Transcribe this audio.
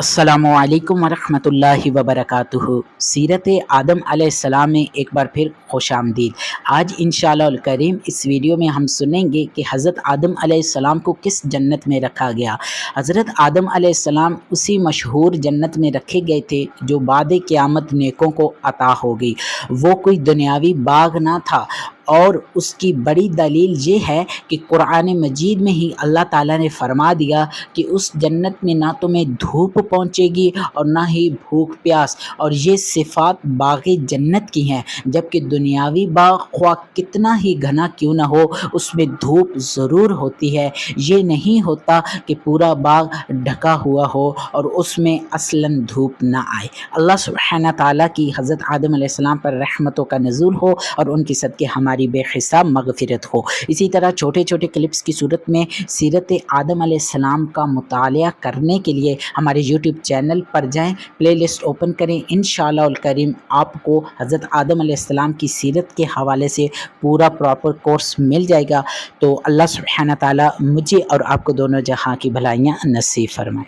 अस्सलामुअलैकुम वरहमतुल्लाहि वबरकातुहू। सीरत आदम अलैहिस्सलाम में एक बार फिर खुश आमदीद। आज इंशाअल्लाह करीम इस वीडियो में हम सुनेंगे कि हज़रत आदम अलैहिस्सलाम को किस जन्नत में रखा गया। हज़रत आदम अलैहिस्सलाम उसी मशहूर जन्नत में रखे गए थे जो बाद क़यामत नेकों को अता होगी। वो कोई दुनियावी बाग ना था और उसकी बड़ी दलील ये है कि कुरान मजीद में ही अल्लाह ताला ने फरमा दिया कि उस जन्नत में ना तुम्हें धूप पहुँचेगी और ना ही भूख प्यास, और ये सिफ़ात बाग़े जन्नत की हैं। जबकि दुनियावी बाग ख्वाह कितना ही घना क्यों ना हो उसमें धूप ज़रूर होती है। ये नहीं होता कि पूरा बाग ढका हुआ हो और उसमें असलन धूप ना आए। अल्लाह सुब्हानहू ताला की हज़रत आदम अलैहिस्सलाम पर रहमतों का नुज़ूल हो और उनकी सदक़े हमारी बेहिसाब मग़फ़िरत हो। इसी तरह छोटे छोटे क्लिप्स की सूरत में सीरत आदम अलैहिस्सलाम का मुतालिया करने के लिए हमारे यूट्यूब चैनल पर जाएं, प्लेलिस्ट ओपन करें। इंशाअल्लाह करीम आपको हज़रत आदम अलैहिस्सलाम की सीरत के हवाले से पूरा प्रॉपर कोर्स मिल जाएगा। तो अल्लाह सुब्हानहू ताला मुझे और आपको दोनों जहां की भलाइयाँ नसीब फरमाए।